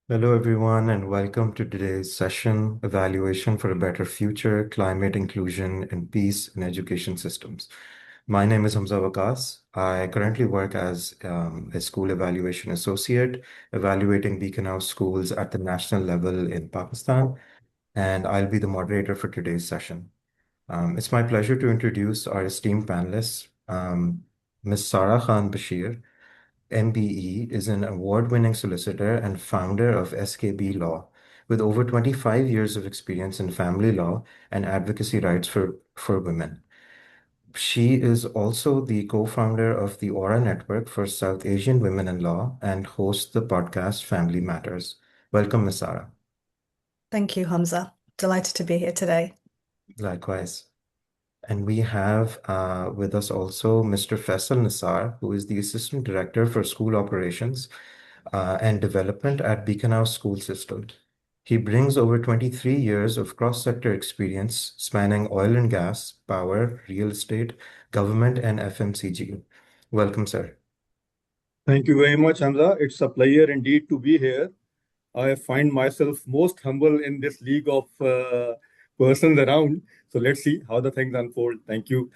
Hello, everyone, and welcome to today's session, Evaluation for a Better Future, Climate Inclusion and Peace in Education Systems. My name is Hamza Wakas. I currently work as a school evaluation associate, evaluating Beaconhouse schools at the national level in Pakistan, and I'll be the moderator for today's session. It's my pleasure to introduce our esteemed panelists, Ms. Sarah Khan Bashir. MBE is an award-winning solicitor and founder of SKB Law, with over 25 years of experience in family law and advocacy rights for women. She is also the co-founder of the Aura Network for South Asian Women in Law and hosts the podcast Family Matters. Welcome, Ms. Sarah. Thank you, Hamza. Delighted to be here today. Likewise. And we have with us also Mr. Faisal Nisar, who is the Assistant Director for School Operations and Development at Beaconhouse School System. He brings over 23 years of cross-sector experience spanning oil and gas, power, real estate, government, and FMCG. Welcome, sir. Thank you very much, Hamza. It's a pleasure indeed to be here. I find myself most humble in this league of persons around. So let's see how the things unfold. Thank you.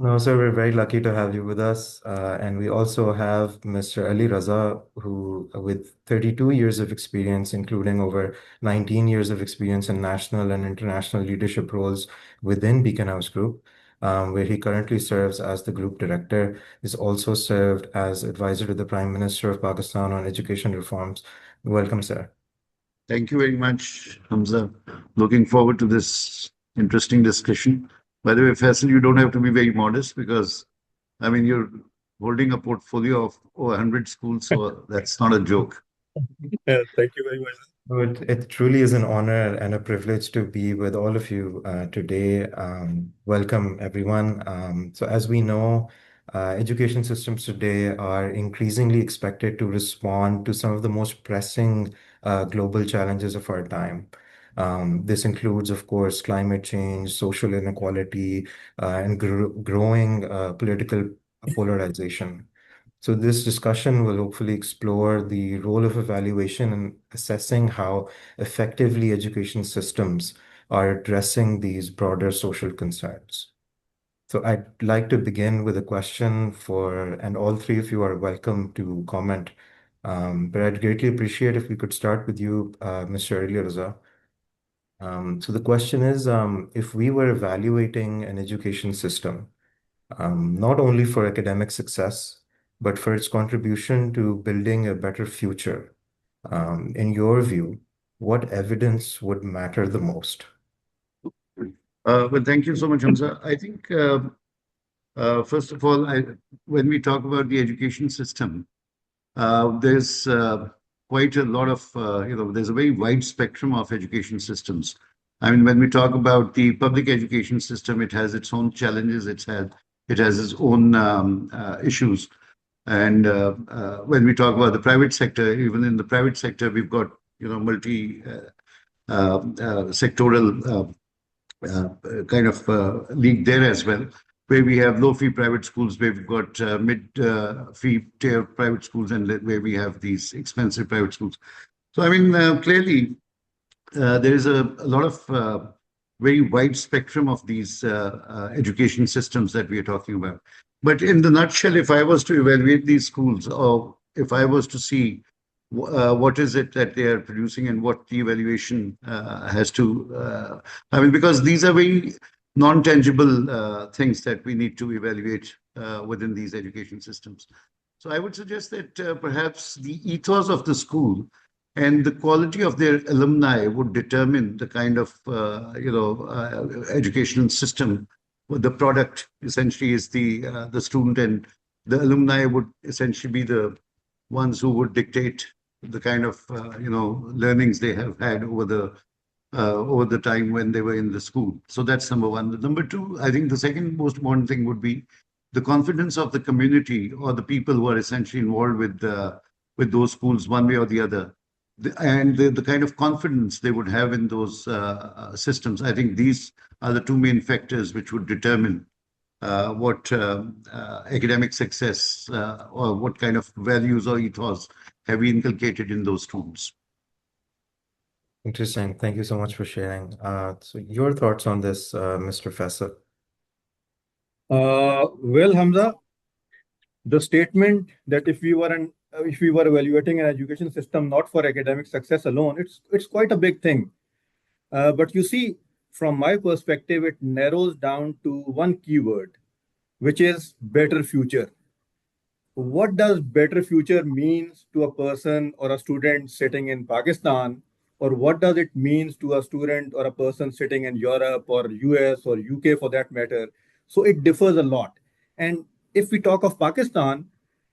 No, sir, we're very lucky to have you with us. And we also have Mr. Ali Raza, who, with 32 years of experience, including over 19 years of experience in national and international leadership roles within Beacon House Group, where he currently serves as the group director, is also served as advisor to the Prime Minister of Pakistan on education reforms. Welcome, sir. Thank you very much, Hamza. Looking forward to this interesting discussion. By the way, Faisal, you don't have to be very modest because, I mean, you're holding a portfolio of over 100 schools, so that's not a joke. Thank you very much. It truly is an honor and a privilege to be with all of you today. Welcome, everyone. So, as we know, education systems today are increasingly expected to respond to some of the most pressing global challenges of our time. This includes, of course, climate change, social inequality, and growing political polarization. So this discussion will hopefully explore the role of evaluation in assessing how effectively education systems are addressing these broader social concerns. So I'd like to begin with a question and all three of you are welcome to comment. But I'd greatly appreciate if we could start with you, Mr. Ali Raza. So the question is, if we were evaluating an education system, not only for academic success, but for its contribution to building a better future. In your view, what evidence would matter the most? Well, thank you so much, Hamza. I think, first of all, when we talk about the education system, there's quite a lot of, there's a very wide spectrum of education systems. I mean, when we talk about the public education system, it has its own challenges, it has its own issues. And when we talk about the private sector, even in the private sector, we've got, sectoral kind of league there as well, where we have low fee private schools, where we've got mid fee tier private schools, and where we have these expensive private schools. So, I mean, clearly, there is a lot of very wide spectrum of these education systems that we are talking about. But in the nutshell, if I was to evaluate these schools, or if I was to see what is it that they are producing and what the evaluation has to, I mean, because these are very non-tangible things that we need to evaluate within these education systems. So I would suggest that perhaps the ethos of the school and the quality of their alumni would determine the kind of educational system. The product essentially is the student, and the alumni would essentially be the ones who would dictate the kind of learnings they have had over the time when they were in the school. So that's number one. The number two, I think the second most important thing would be the confidence of the community or the people who are essentially involved with those schools one way or the other, and the kind of confidence they would have in those systems. I think these are the two main factors which would determine what academic success or what kind of values or ethos have we inculcated in those students. Interesting. Thank you so much for sharing. So your thoughts on this, Mr. Fessa? Well, Hamza, the statement that if we were evaluating an education system not for academic success alone, it's quite a big thing. But you see, from my perspective, it narrows down to one keyword, which is better future. What does better future means to a person or a student sitting in Pakistan, or what does it means to a student or a person sitting in Europe or US or UK for that matter? So it differs a lot. And if we talk of Pakistan,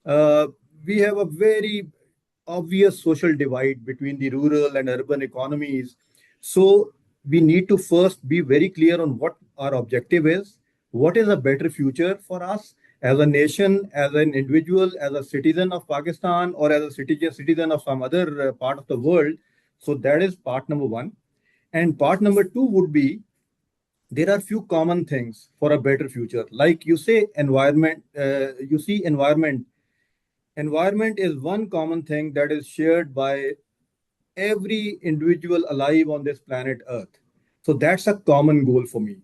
uh, we have a very obvious social divide between the rural and urban economies. So we need to first be very clear on what our objective is, what is a better future for us as a nation, as an individual, as a citizen of Pakistan, or as a citizen of some other part of the world. So that is part number one. And part number two would be there are few common things for a better future. Like you say, environment. You see, environment. Environment is one common thing that is shared by every individual alive on this planet Earth. So that's a common goal for me.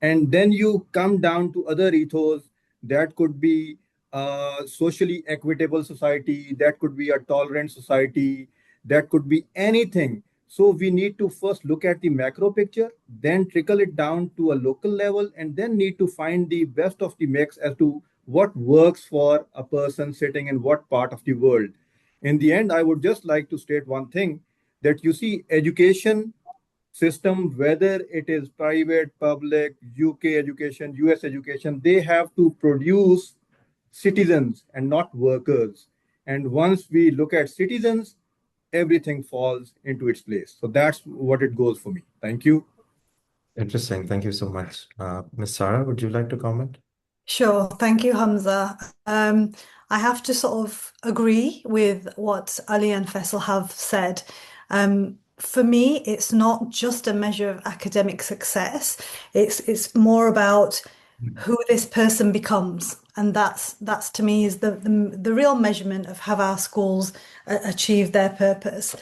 And then you come down to other ethos that could be a socially equitable society, that could be a tolerant society, that could be anything. So we need to first look at the macro picture, then trickle it down to a local level, and then need to find the best of the mix as to what works for a person sitting in what part of the world. In the end, I would just like to state one thing that you see education system, whether it is private, public, UK education, US education, they have to produce citizens and not workers. And once we look at citizens, everything falls into its place. So that's what it goes for me. Thank you. Interesting. Thank you so much. Ms. Sarah, would you like to comment? Sure. Thank you, Hamza. I have to sort of agree with what Ali and Faisal have said. For me, it's not just a measure of academic success. It's more about who this person becomes, and that's to me is the real measurement of have our schools achieved their purpose.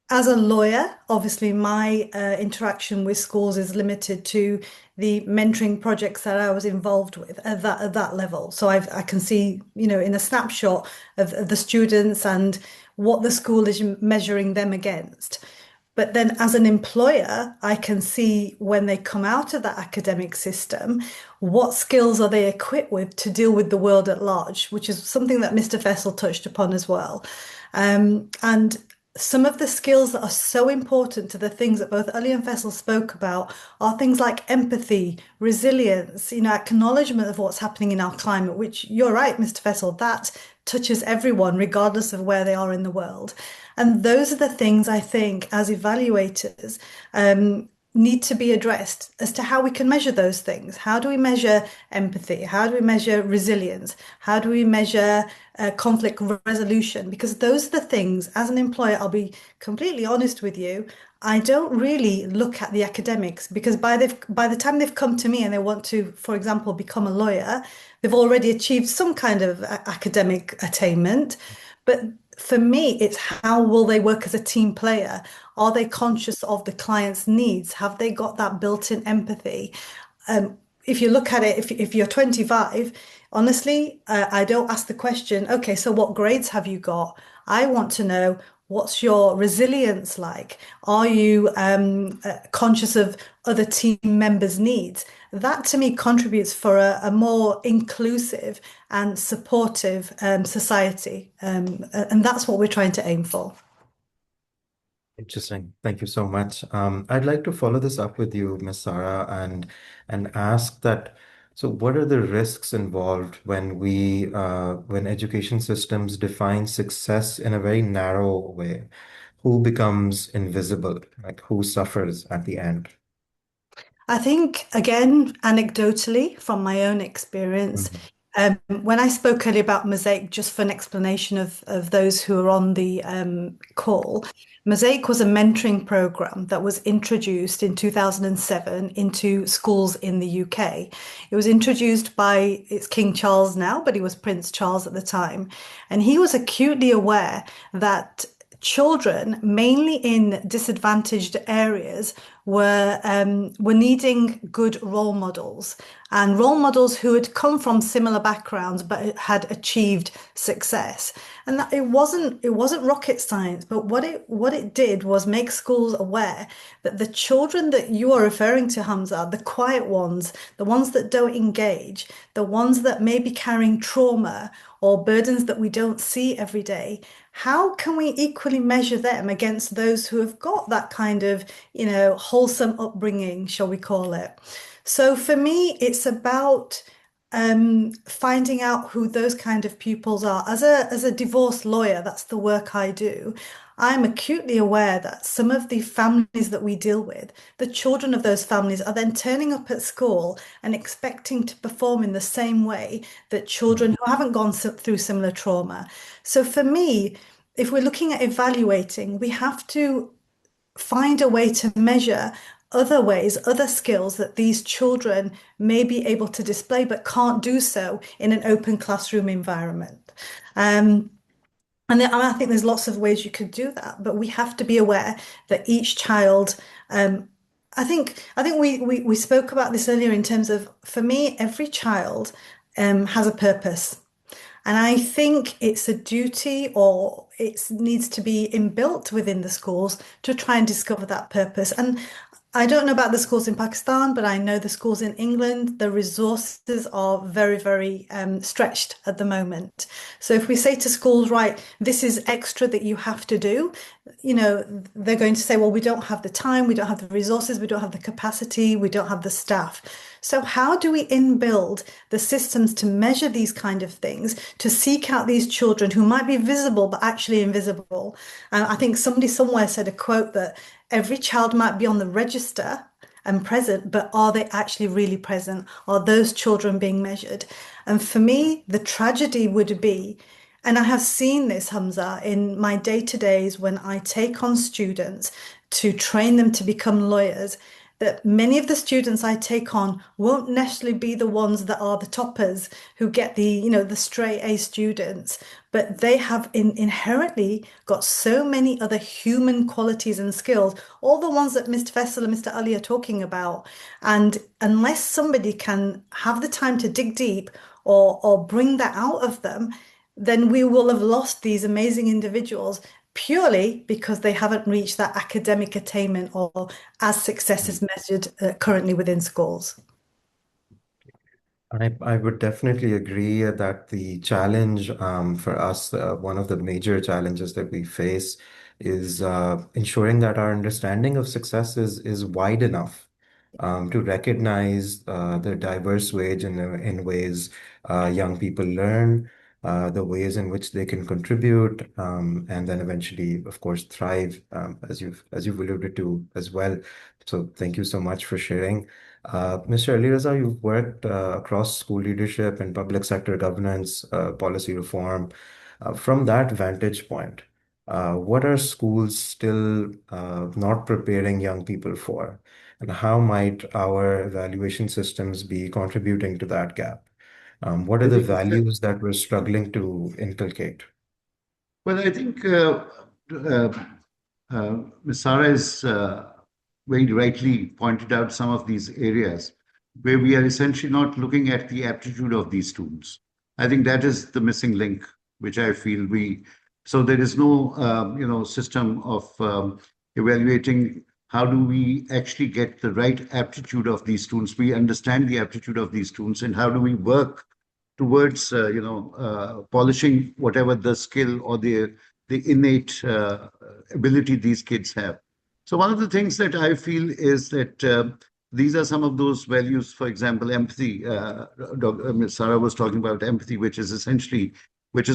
As a lawyer, obviously my interaction with schools is limited to the mentoring projects that I was involved with at that level. So I can see, in a snapshot of the students and what the school is measuring them against. But then as an employer, I can see when they come out of that academic system, what skills are they equipped with to deal with the world at large, which is something that Mr. Fessel touched upon as well. And some of the skills that are so important to the things that both Ali and Faisal spoke about are things like empathy, resilience, acknowledgement of what's happening in our climate, which you're right, Mr. Faisal, that touches everyone, regardless of where they are in the world. And those are the things I think as evaluators need to be addressed as to how we can measure those things. How do we measure empathy? How do we measure resilience? How do we measure conflict resolution? Because those are the things, as an employer, I'll be completely honest with you, I don't really look at the academics because by the time they've come to me and they want to, for example, become a lawyer, they've already achieved some kind of academic attainment. But for me, it's how will they work as a team player? Are they conscious of the client's needs? Have they got that built-in empathy? If you look at it, if you're 25, honestly, I don't ask the question, okay, so what grades have you got? I want to know what's your resilience like? Are you conscious of other team members' needs? That to me contributes for a more inclusive and supportive society. And that's what we're trying to aim for. Interesting. Thank you so much. I'd like to follow this up with you, Ms. Sarah, and ask that. So, what are the risks involved when education systems define success in a very narrow way? Who becomes invisible? Like who suffers at the end? I think, again, anecdotally, from my own experience, Mhm. when I spoke earlier about Mosaic, just for an explanation of those who are on the call, Mosaic was a mentoring program that was introduced in 2007 into schools in the UK. It was introduced by, it's King Charles now, but he was Prince Charles at the time. And he was acutely aware that children, mainly in disadvantaged areas, were needing good role models and role models who had come from similar backgrounds but had achieved success. And that it wasn't rocket science, but what it did was make schools aware that the children that you are referring to, Hamza, the quiet ones, the ones that don't engage, the ones that may be carrying trauma or burdens that we don't see every day, how can we equally measure them against those who have got that kind of, wholesome upbringing, shall we call it? So for me, it's about finding out who those kind of pupils are. As a divorce lawyer, that's the work I do. I'm acutely aware that some of the families that we deal with, the children of those families are then turning up at school and expecting to perform in the same way that children who haven't gone through similar trauma. So for me, if we're looking at evaluating, we have to find a way to measure other ways, other skills that these children may be able to display but can't do so in an open classroom environment. I think there's lots of ways you could do that, but we have to be aware that each child, I think we spoke about this earlier in terms of, for me, every child has a purpose. And I think it's a duty or it needs to be inbuilt within the schools to try and discover that purpose. And I don't know about the schools in Pakistan, but I know the schools in England, the resources are very, very stretched at the moment. So if we say to schools, right, this is extra that you have to do, they're going to say, well, we don't have the time, we don't have the resources, we don't have the capacity, we don't have the staff. So how do we inbuild the systems to measure these kind of things, to seek out these children who might be visible but actually invisible? And I think somebody somewhere said a quote that every child might be on the register and present, but are they actually really present? Are those children being measured? And for me, the tragedy would be, and I have seen this, Hamza, in my day-to-days when I take on students to train them to become lawyers, that many of the students I take on won't necessarily be the ones that are the toppers who get the straight A students, but they have inherently got so many other human qualities and skills, all the ones that Mr. Faisal and Mr. Ali are talking about. And unless somebody can have the time to dig deep or bring that out of them, then we will have lost these amazing individuals purely because they haven't reached that academic attainment or as success is measured currently within schools. I would definitely agree that the challenge for us, one of the major challenges that we face is ensuring that our understanding of success is wide enough to recognize the diverse ways in ways young people learn, the ways in which they can contribute, and then eventually, of course, thrive, as you've alluded to as well. So thank you so much for sharing. Mr. Ali Raza, you've worked across school leadership and public sector governance, policy reform. From that vantage point, what are schools still not preparing young people for? And how might our evaluation systems be contributing to that gap? What are I the think values that we're struggling to inculcate? Well, I think uh, Ms. Sara has very rightly pointed out some of these areas where we are essentially not looking at the aptitude of these students. I think that is the missing link, which I feel so there is no, system of evaluating how do we actually get the right aptitude of these students. We understand the aptitude of these students and how do we work towards polishing whatever the skill or the innate ability these kids have. So one of the things that I feel is that these are some of those values. For example, empathy. Ms. Sarah was talking about empathy, which is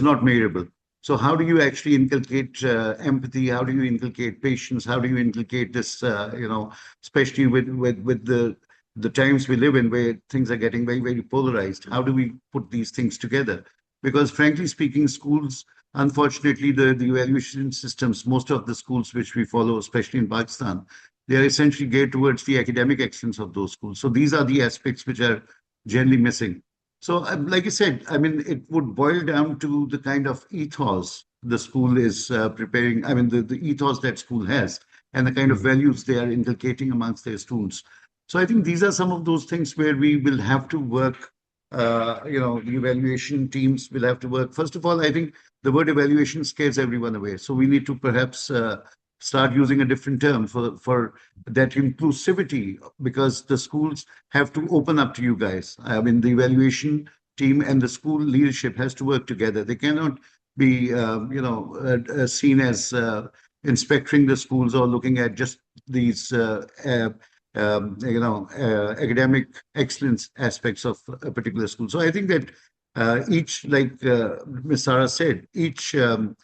not measurable. So how do you actually inculcate empathy? How do you inculcate patience? How do you inculcate this? Especially with the times we live in where things are getting very, very polarized. How do we put these things together? Because frankly speaking, schools, unfortunately, the evaluation systems, most of the schools which we follow, especially in Pakistan, they are essentially geared towards the academic excellence of those schools. So these are the aspects which are generally missing. So like I said, I mean, it would boil down to the kind of ethos the school is preparing, I mean, the ethos that school has and the kind of values they are inculcating amongst their students. So I think these are some of those things where we will have to work, the evaluation teams will have to work. First of all, I think the word evaluation scares everyone away. So we need to perhaps start using a different term for that inclusivity, because the schools have to open up to you guys. I mean, the evaluation team and the school leadership has to work together. They cannot be, seen as inspecting the schools or looking at just these, academic excellence aspects of a particular school. So I think that each, like Ms. Sarah said, each student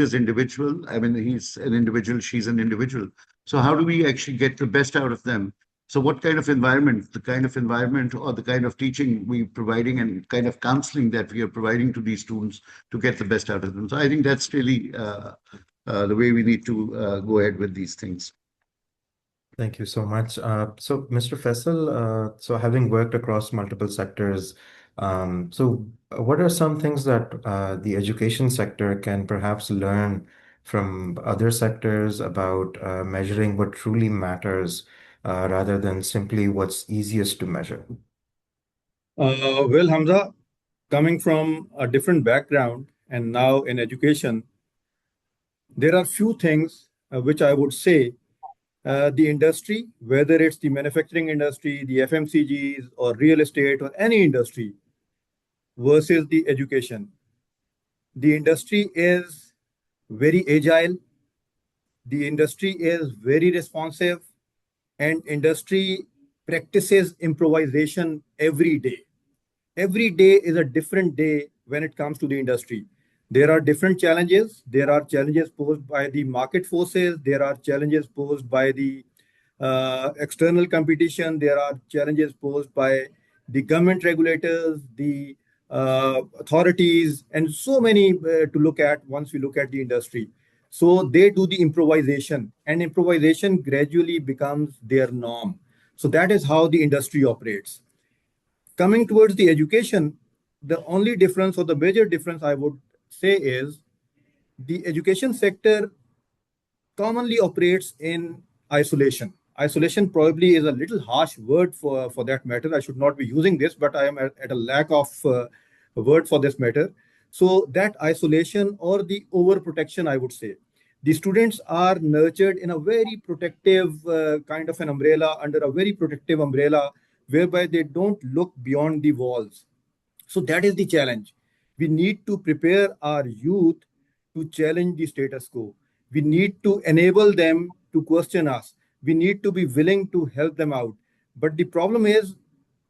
is individual. I mean, he's an individual, she's an individual. So how do we actually get the best out of them? So what kind of environment, or the kind of teaching we're providing and kind of counseling that we are providing to these students to get the best out of them? So I think that's really the way we need to go ahead with these things. Thank you so much. So, Mr. Faisal, so having worked across multiple sectors, so what are some things that the education sector can perhaps learn from other sectors about measuring what truly matters rather than simply what's easiest to measure? Well, Hamza, coming from a different background and now in education, there are few things which I would say the industry, whether it's the manufacturing industry, the FMCGs, or real estate, or any industry, versus the education. The industry is very agile, the industry is very responsive, and industry practices improvisation every day. Every day is a different day when it comes to the industry. There are different challenges. There are challenges posed by the market forces. There are challenges posed by the external competition. There are challenges posed by the government regulators, the authorities, and so many to look at once we look at the industry. So they do the improvisation, and improvisation gradually becomes their norm. So that is how the industry operates. Coming towards the education, the only difference or the major difference I would say is the education sector commonly operates in isolation. Isolation probably is a little harsh word for that matter. I should not be using this, but I am at a lack of a word for this matter. So that isolation or the overprotection, I would say. The students are nurtured in a very protective kind of an umbrella, under a very protective umbrella, whereby they don't look beyond the walls. So that is the challenge. We need to prepare our youth to challenge the status quo. We need to enable them to question us. We need to be willing to help them out. But the problem is,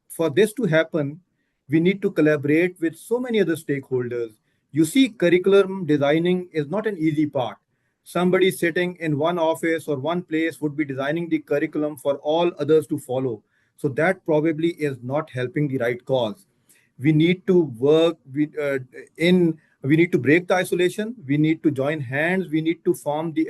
for this to happen, we need to collaborate with so many other stakeholders. You see, curriculum designing is not an easy part. Somebody sitting in one office or one place would be designing the curriculum for all others to follow. So that probably is not helping the right cause. We need to work we need to break the isolation, we need to join hands, we need to form the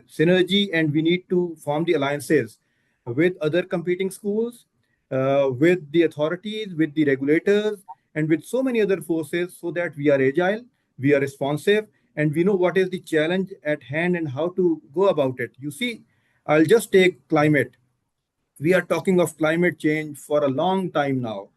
synergy, and we need to form the alliances with other competing schools, with the authorities, with the regulators, and with so many other forces, so that we are agile, we are responsive, and we know what is the challenge at hand and how to go about it. You see, I'll just take climate. We are talking of climate change for a long time now.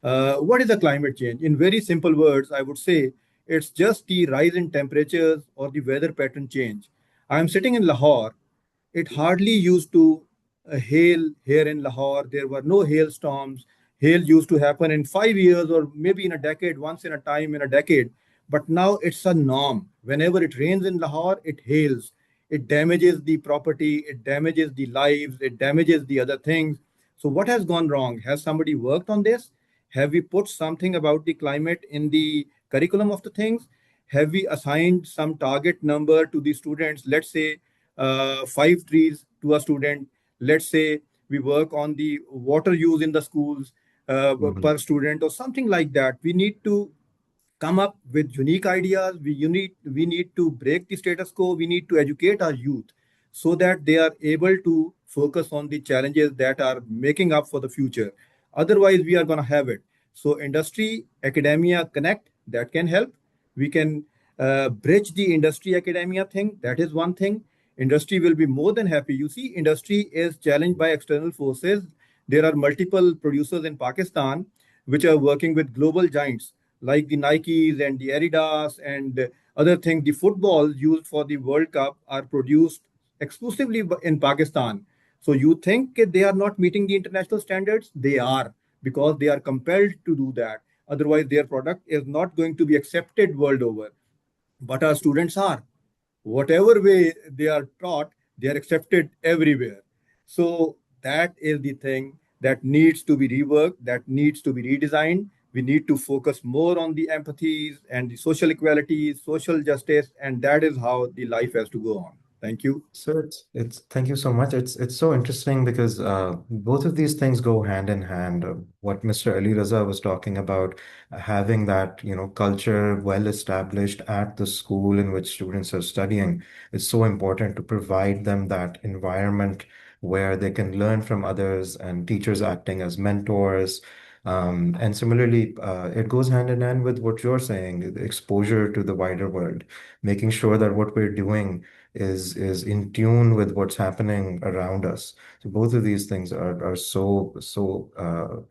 What is the climate change? In very simple words, I would say it's just the rise in temperatures or the weather pattern change. I'm sitting in Lahore. It hardly used to hail here in Lahore. There were no hailstorms. Hail used to happen in 5 years or maybe in a decade, once in a time in a decade. But now it's a norm. Whenever it rains in Lahore, it hails. It damages the property, it damages the lives, it damages the other things. So, what has gone wrong? Has somebody worked on this? Have we put something about the climate in the curriculum of the things? Have we assigned some target number to the students? Let's say 5 trees to a student. Let's say we work on the water use in the schools per student or something like that. We need to come up with unique ideas. We need to break the status quo. We need to educate our youth so that they are able to focus on the challenges that are making up for the future. Otherwise, we are going to have it. So industry, academia connect, that can help. We can bridge the industry academia thing. That is one thing. Industry will be more than happy. You see, industry is challenged by external forces. There are multiple producers in Pakistan which are working with global giants like the Nikes and the Adidas and other things. The footballs used for the World Cup are produced exclusively in Pakistan. So you think they are not meeting the international standards? They are, because they are compelled to do that. Otherwise, their product is not going to be accepted world over. But our students are. Whatever way they are taught, they are accepted everywhere. So that is the thing that needs to be reworked, that needs to be redesigned. We need to focus more on the empathies and the social equalities, social justice, and that is how the life has to go on. Thank you. So it's thank you so much. It's so interesting because both of these things go hand in hand. What Mr. Ali Raza was talking about, having that, culture well established at the school in which students are studying, is so important to provide them that environment where they can learn from others and teachers acting as mentors. And similarly, it goes hand in hand with what you're saying, the exposure to the wider world, making sure that what we're doing is in tune with what's happening around us. So both of these things are so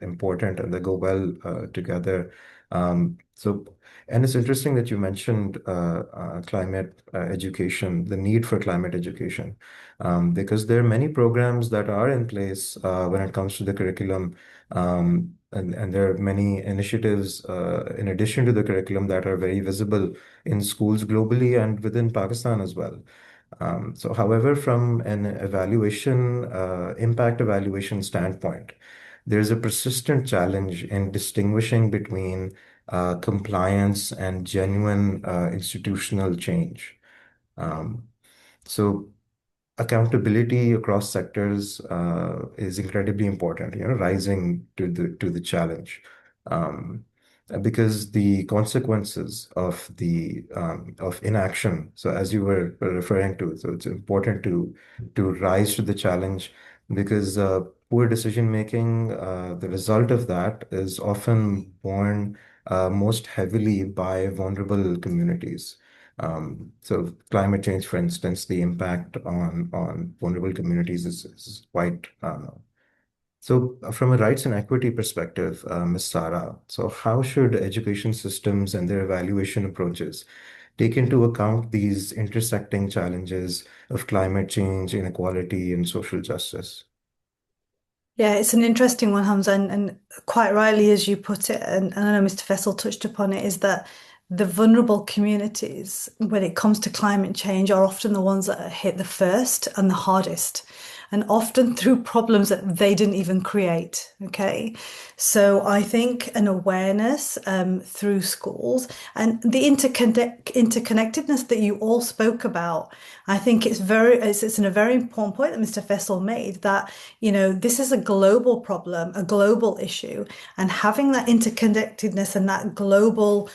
important, and they go well together. So and it's interesting that you mentioned climate education, the need for climate education, because there are many programs that are in place when it comes to the curriculum. And there are many initiatives in addition to the curriculum that are very visible in schools globally and within Pakistan as well. So, however, from an impact evaluation standpoint, there's a persistent challenge in distinguishing between compliance and genuine institutional change. Um, so, accountability across sectors is incredibly important, rising to the challenge. Um, because the consequences of inaction, so as you were referring to, so it's important to rise to the challenge because poor decision making, the result of that is often borne most heavily by vulnerable communities. So climate change, for instance, the impact on vulnerable communities is quite from a rights and equity perspective, Ms. Sara, so how should education systems and their evaluation approaches take into account these intersecting challenges of climate change, inequality, and social justice? Yeah, it's an interesting one, Hamza, and quite rightly as you put it, and I know Mr. Fessel touched upon it, is that the vulnerable communities, when it comes to climate change, are often the ones that are hit the first and the hardest, and often through problems that they didn't even create. Okay, so I think an awareness through schools and the interconnectedness that you all spoke about, I think it's a very important point that Mr. Fessel made, that this is a global problem, a global issue, and having that interconnectedness and that global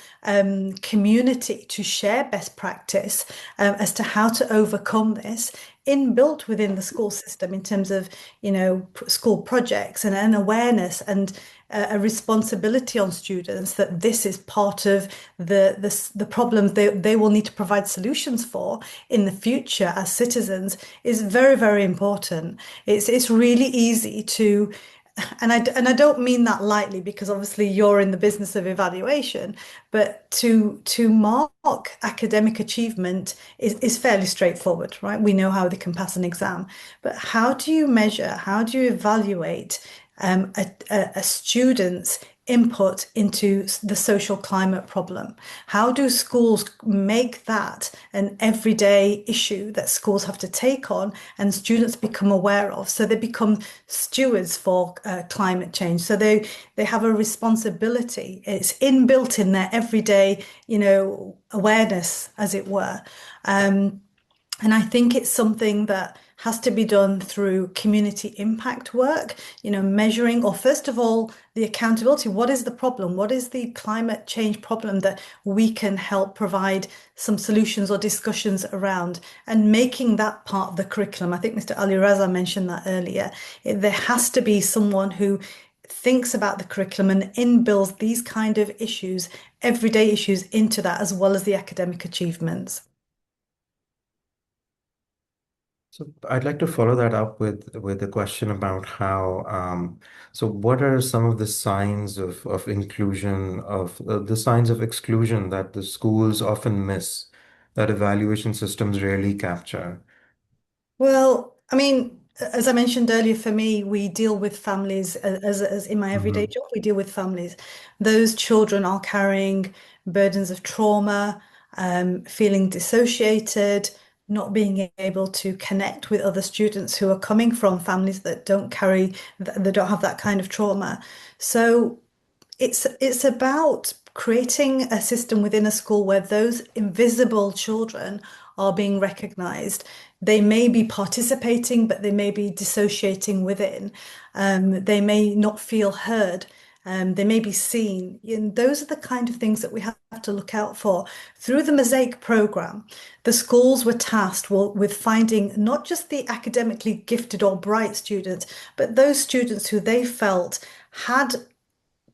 community to share best practice as to how to overcome this inbuilt within the school system in terms of school projects and an awareness and a responsibility on students that this is part of the problems they will need to provide solutions for in the future as citizens is very, very important. It's really easy to, and I don't mean that lightly, because obviously you're in the business of evaluation, but to mark academic achievement is fairly straightforward, right? We know how they can pass an exam, but how do you measure, how do you evaluate a student's input into the social climate problem? How do schools make that an everyday issue that schools have to take on and students become aware of, so they become stewards for climate change, so they have a responsibility? It's inbuilt in their everyday awareness, as it were. And I think it's something that has to be done through community impact work, measuring, or first of all, the accountability. What is the problem? What is the climate change problem that we can help provide some solutions or discussions around, and making that part of the curriculum? I think Mr. Ali Raza mentioned that earlier. There has to be someone who thinks about the curriculum and inbuilds these kind of issues, everyday issues into that, as well as the academic achievements. So I'd like to follow that up with a question about how, so what are some of the signs of inclusion, of the signs of exclusion that the schools often miss, that evaluation systems rarely capture? Well, I mean, as I mentioned earlier, for me, we deal with families as in my everyday Hmm. job, we deal with families. Those children are carrying burdens of trauma, feeling dissociated, not being able to connect with other students who are coming from families that don't carry, that don't have that kind of trauma. So it's about creating a system within a school where those invisible children are being recognized. They may be participating, but they may be dissociating within. They may not feel heard. They may be seen. And those are the kind of things that we have to look out for. Through the Mosaic program, the schools were tasked with finding not just the academically gifted or bright students, but those students who they felt had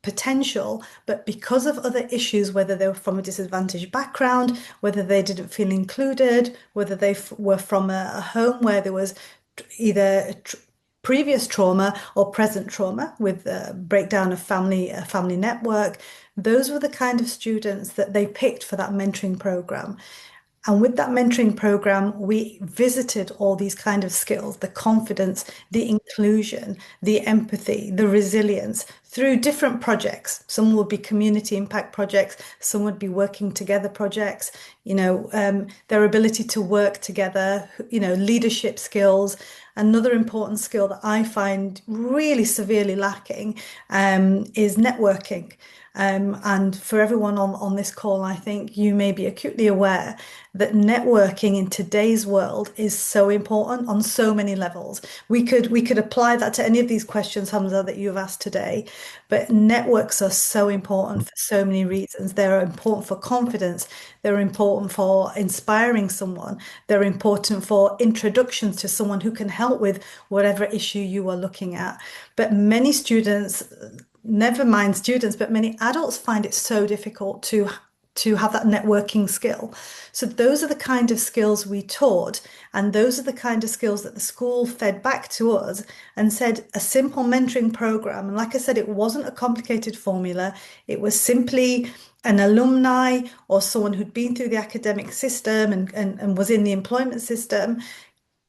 potential, but because of other issues, whether they were from a disadvantaged background, whether they didn't feel included, whether they were from a home where there was either previous trauma or present trauma with a breakdown of a family network, those were the kind of students that they picked for that mentoring program. And with that mentoring program, we visited all these kind of skills, the confidence, the inclusion, the empathy, the resilience through different projects. Some would be community impact projects, some would be working together projects, their ability to work together, leadership skills. Another important skill that I find really severely lacking is networking. And for everyone on this call, I think you may be acutely aware that networking in today's world is so important on so many levels. We could apply that to any of these questions, Hamza, that you've asked today. But networks are so important for so many reasons. They're important for confidence. They're important for inspiring someone. They're important for introductions to someone who can help with whatever issue you are looking at. But many students, never mind students, but many adults find it so difficult to have that networking skill. So those are the kind of skills we taught, and those are the kind of skills that the school fed back to us and said a simple mentoring program. And like I said, it wasn't a complicated formula. It was simply an alumni or someone who'd been through the academic system and was in the employment system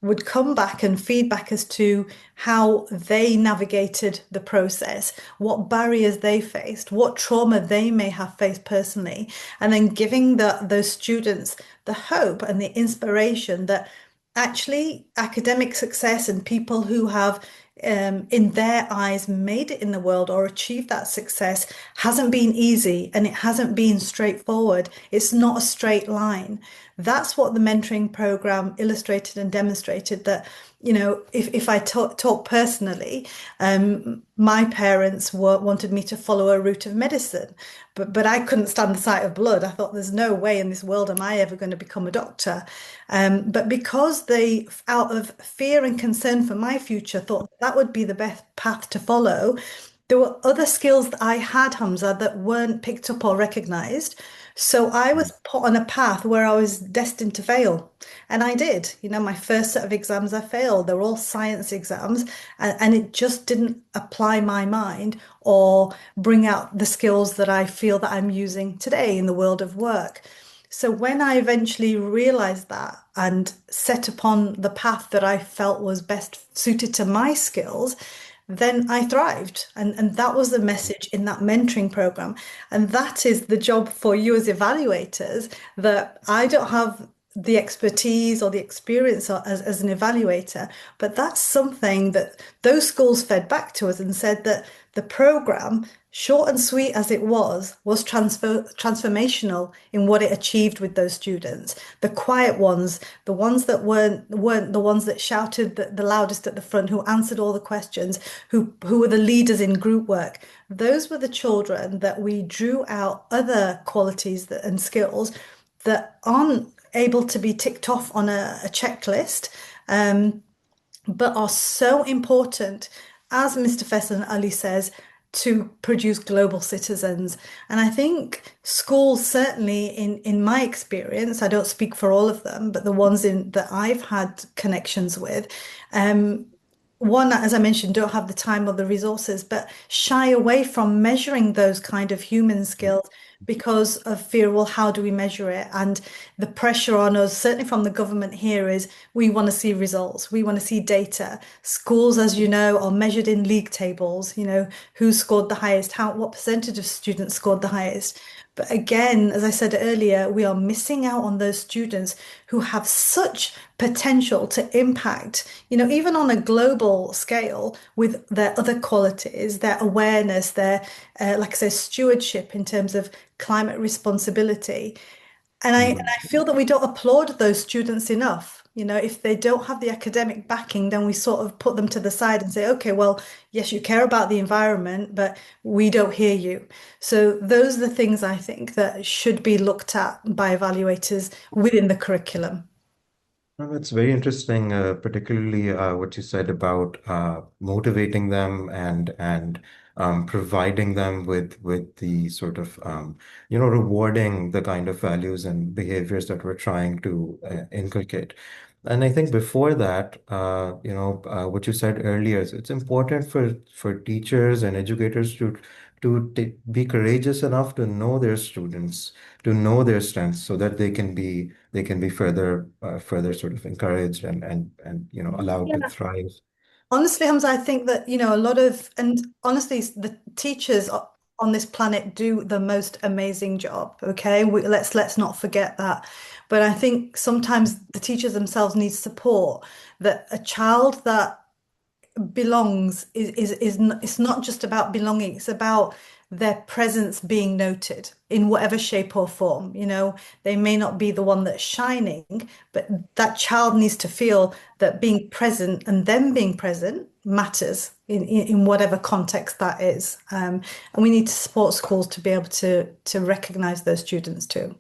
would come back and feedback as to how they navigated the process, what barriers they faced, what trauma they may have faced personally, and then giving those students the hope and the inspiration that actually academic success and people who have in their eyes made it in the world or achieved that success hasn't been easy and it hasn't been straightforward. It's not a straight line. That's what the mentoring program illustrated and demonstrated that, if I talk personally, my parents wanted me to follow a route of medicine, but I couldn't stand the sight of blood. I thought there's no way in this world am I ever going to become a doctor. But because they, out of fear and concern for my future, thought that would be the best path to follow, there were other skills that I had, Hamza, that weren't picked up or recognized. So I was put on a path where I was destined to fail. And I did. My first set of exams I failed. They were all science exams, and it just didn't apply my mind or bring out the skills that I feel that I'm using today in the world of work. So when I eventually realized that and set upon the path that I felt was best suited to my skills, then I thrived. And that was the message in that mentoring program. And that is the job for you as evaluators, that I don't have the expertise or the experience as an evaluator, but that's something that those schools fed back to us and said that the program, short and sweet as it was transformational in what it achieved with those students. The quiet ones, the ones that weren't the ones that shouted the loudest at the front, who answered all the questions, who were the leaders in group work. Those were the children that we drew out other qualities and skills that aren't able to be ticked off on a checklist, but are so important, as Mr. Faisal Ali says, to produce global citizens. And I think schools, certainly in my experience, I don't speak for all of them, but the ones that I've had connections with, one, as I mentioned, don't have the time or the resources, but shy away from measuring those kind of human skills because of fear, well, how do we measure it? And the pressure on us, certainly from the government here, is we want to see results, we want to see data. Schools, as you know, are measured in league tables, who scored the highest, what percentage of students scored the highest. But again, as I said earlier, we are missing out on those students who have such potential to impact, even on a global scale with their other qualities, their awareness, their, like I said, stewardship in terms of climate responsibility. And I feel that we don't applaud those students enough. If they don't have the academic backing, then we sort of put them to the side and say, okay, well, yes, you care about the environment, but we don't hear you. So those are the things I think that should be looked at by evaluators within the curriculum. Well, that's very interesting, particularly what you said about motivating them and providing them with the sort of rewarding the kind of values and behaviors that we're trying to inculcate. And I think before that, what you said earlier, it's important for teachers and educators to be courageous enough to know their students, to know their strengths, so that they can be further sort of encouraged and allowed to Yeah. thrive. Honestly, Hamza, I think that, a lot of, and honestly, the teachers on this planet do the most amazing job. Okay, let's not forget that. But I think sometimes the teachers themselves need support. That a child that belongs it's not just about belonging, it's about their presence being noted in whatever shape or form. They may not be the one that's shining, but that child needs to feel that being present and them being present matters in whatever context that is. And we need to support schools to be able to recognize those students too.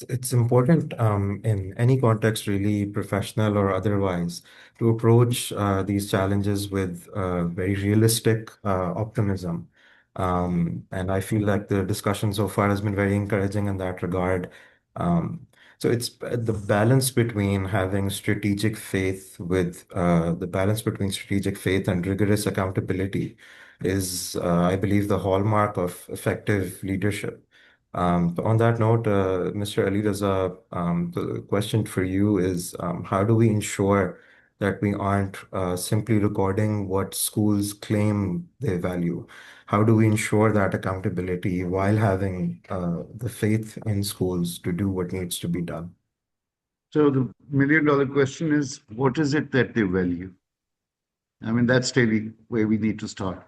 It's important in any context, really, professional or otherwise, to approach these challenges with very realistic optimism. And I feel like the discussion so far has been very encouraging in that regard. So it's the balance between having strategic faith with the balance between strategic faith and rigorous accountability is, I believe, the hallmark of effective leadership. On that note, Mr. Ali Raza, the question for you is, how do we ensure that we aren't simply recording what schools claim they value? How do we ensure that accountability while having the faith in schools to do what needs to be done? So the million-dollar question is, what is it that they value? I mean, that's really where we need to start.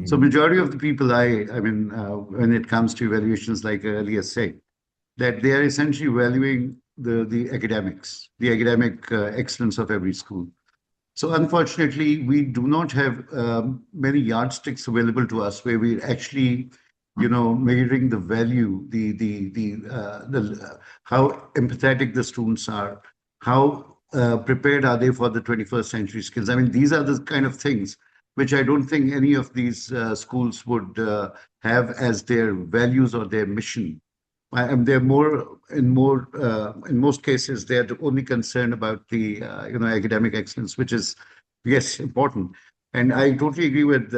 So majority of the people, when it comes to evaluations, like I earlier said, that they are essentially valuing the academics, the academic excellence of every school. So unfortunately, we do not have many yardsticks available to us where we're actually, measuring the value, how empathetic the students are, how prepared are they for the 21st century skills. I mean, these are the kind of things which I don't think any of these schools would have as their values or their mission. And they're in most cases, they're only concerned about the academic excellence, which is, yes, important. And I totally agree with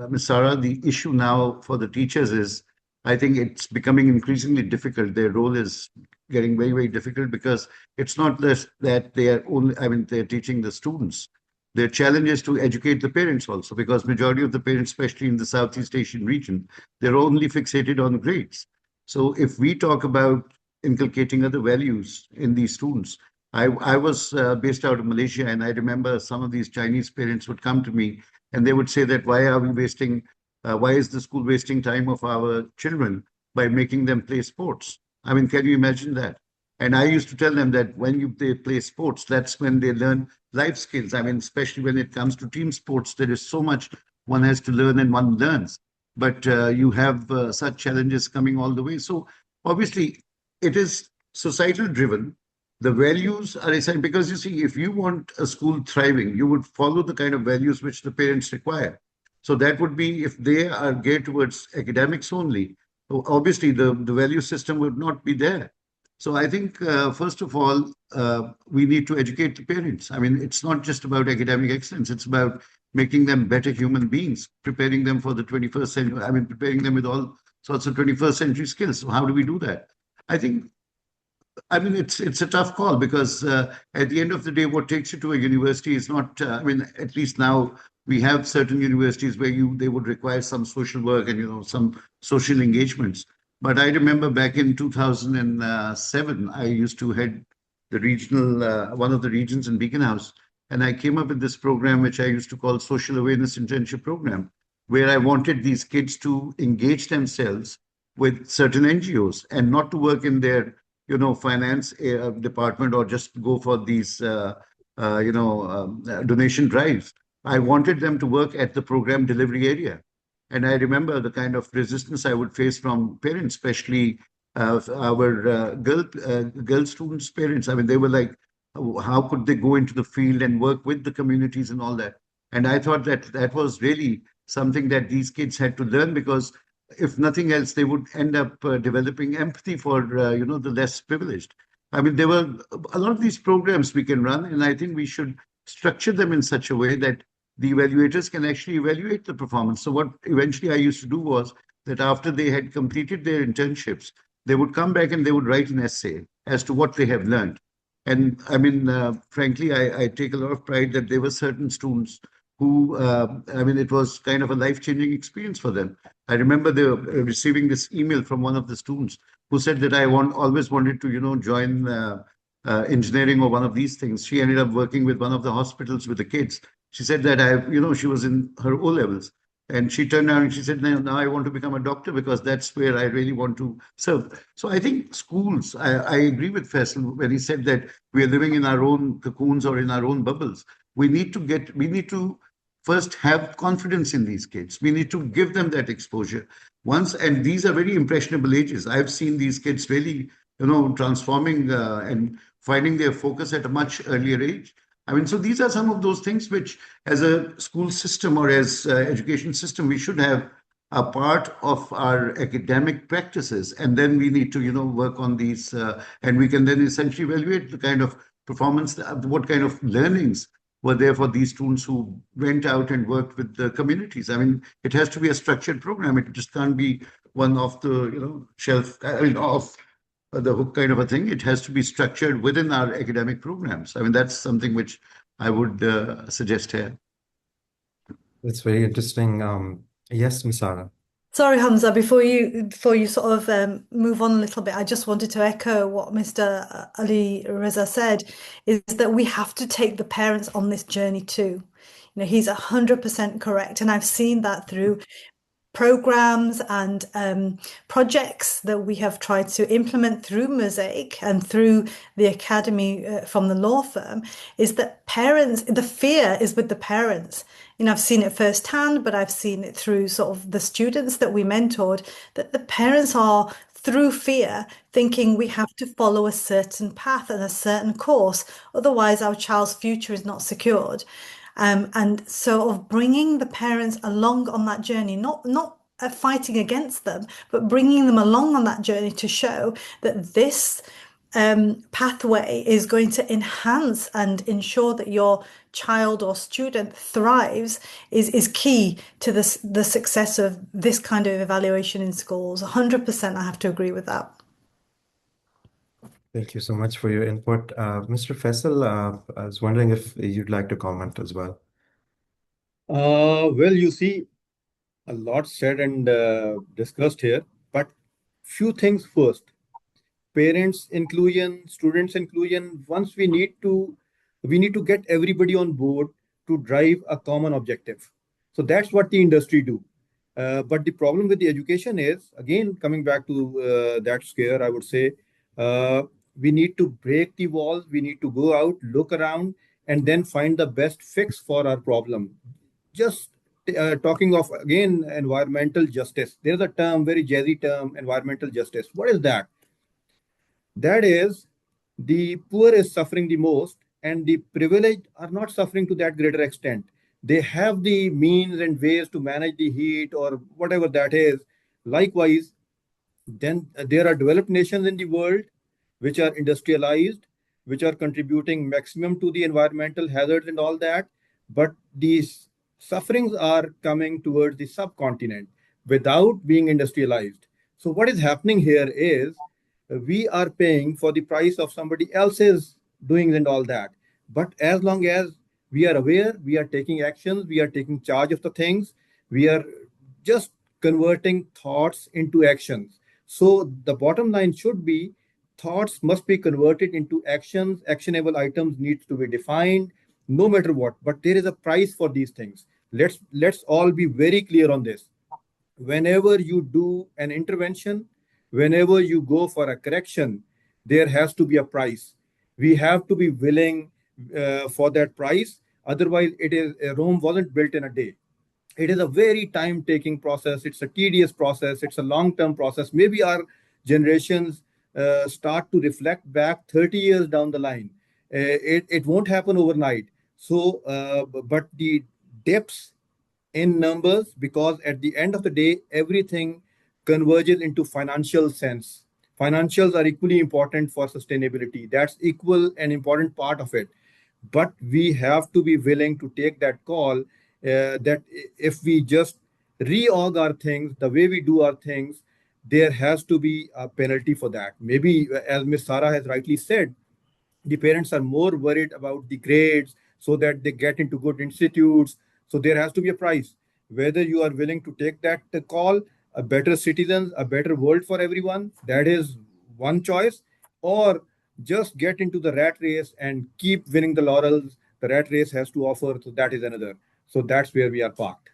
Ms. Sarah. The issue now for the teachers is, I think it's becoming increasingly difficult. Their role is getting very, very difficult because it's not just that they are they're teaching the students. Their challenge is to educate the parents also, because majority of the parents, especially in the Southeast Asian region, they're only fixated on grades. So if we talk about inculcating other values in these students, I was based out of Malaysia, and I remember some of these Chinese parents would come to me and they would say that why is the school wasting time of our children by making them play sports? I mean, can you imagine that? And I used to tell them that when they play sports, that's when they learn life skills. I mean, especially when it comes to team sports, there is so much one has to learn and one learns. But you have such challenges coming all the way. So obviously, it is societal driven. The values are essential because if you want a school thriving, you would follow the kind of values which the parents require. So that would be if they are geared towards academics only. So obviously, the value system would not be there. So I think, first of all, we need to educate the parents. I mean, it's not just about academic excellence, it's about making them better human beings, preparing them for the 21st century. I mean, preparing them with all sorts of 21st century skills. So how do we do that? I think, I mean, it's a tough call because at the end of the day, what takes you to a university is not. I mean, at least now we have certain universities where they would require some social work and some social engagements. But I remember back in 2007, I used to head the regional one of the regions in Beaconhouse, and I came up with this program which I used to call Social Awareness Internship Program, where I wanted these kids to engage themselves with certain NGOs and not to work in their finance department or just go for these, donation drives. I wanted them to work at the program delivery area. And I remember the kind of resistance I would face from parents, especially our girl students' parents. I mean, they were like, how could they go into the field and work with the communities and all that? And I thought that was really something that these kids had to learn because if nothing else, they would end up developing empathy for the less privileged. I mean, there were a lot of these programs we can run, and I think we should structure them in such a way that the evaluators can actually evaluate the performance. So what eventually I used to do was that after they had completed their internships, they would come back and they would write an essay as to what they have learned. And I mean, frankly, I take a lot of pride that there were certain students who, I mean, it was kind of a life-changing experience for them. I remember receiving this email from one of the students who said that I always wanted to, join engineering or one of these things. She ended up working with one of the hospitals with the kids. She said that she was in her O levels. And she turned around and she said, now I want to become a doctor because that's where I really want to serve. So I think schools, I agree with Faisal when he said that we are living in our own cocoons or in our own bubbles. We need to first have confidence in these kids. We need to give them that exposure and these are very impressionable ages. I've seen these kids really, transforming and finding their focus at a much earlier age. I mean, so these are some of those things which, as a school system or as education system, we should have a part of our academic practices, and then we need to, work on these, and we can then essentially evaluate the kind of performance, what kind of learnings were there for these students who went out and worked with the communities. I mean, it has to be a structured program. It just can't be one off the, shelf, I mean, off the hook kind of a thing. It has to be structured within our academic programs. I mean, that's something which I would suggest here. That's very interesting. Yes, Misara. Sorry, Hamza, before you sort of move on a little bit, I just wanted to echo what Mr. Ali Reza said, is that we have to take the parents on this journey too. He's 100% correct. And I've seen that through programs and projects that we have tried to implement through Mosaic and through the academy from the law firm, is that the fear is with the parents. I've seen it firsthand, but I've seen it through sort of the students that we mentored, that the parents are, through fear, thinking we have to follow a certain path and a certain course, otherwise our child's future is not secured. And so of bringing the parents along on that journey, not fighting against them, but bringing them along on that journey to show that this pathway is going to enhance and ensure that your child or student thrives is key to the success of this kind of evaluation in schools. 100%, I have to agree with that. Thank you so much for your input. Mr. Faisal, I was wondering if you'd like to comment as well. Well, you see, a lot said and discussed here, but few things first. Parents inclusion, students inclusion. Once we need to get everybody on board to drive a common objective. So that's what the industry do. But the problem with the education is, again, coming back to that scare, I would say, we need to break the walls. We need to go out, look around, and then find the best fix for our problem. Just talking of, again, environmental justice. There's a term, very jazzy term, environmental justice. What is that? That is, the poor is suffering the most and the privileged are not suffering to that greater extent. They have the means and ways to manage the heat or whatever that is. Likewise, then there are developed nations in the world which are industrialized, which are contributing maximum to the environmental hazards and all that. But these sufferings are coming towards the subcontinent without being industrialized. So, what is happening here is we are paying for the price of somebody else's doings and all that. But as long as we are aware, we are taking actions, we are taking charge of the things, we are just converting thoughts into actions. So the bottom line should be thoughts must be converted into actions. Actionable items needs to be defined, no matter what. But there is a price for these things. Let's all be very clear on this. Whenever you do an intervention, whenever you go for a correction, there has to be a price. We have to be willing for that price. Otherwise, it is Rome wasn't built in a day. It is a very time taking process. It's a tedious process. It's a long term process. Maybe our generations start to reflect back 30 years down the line. It won't happen overnight. So but the depths in numbers, because at the end of the day everything converges into financial sense. Financials are equally important for sustainability. That's equal and important part of it. But we have to be willing to take that call, that if we just reorg our things the way we do our things, there has to be a penalty for that. Maybe, as Miss Sarah has rightly said, the parents are more worried about the grades so that they get into good institutes. So there has to be a price. Whether you are willing to take that call, a better citizens, a better world for everyone, that is one choice, or just get into the rat race and keep winning the laurels the rat race has to offer. So that is another. So that's where we are parked.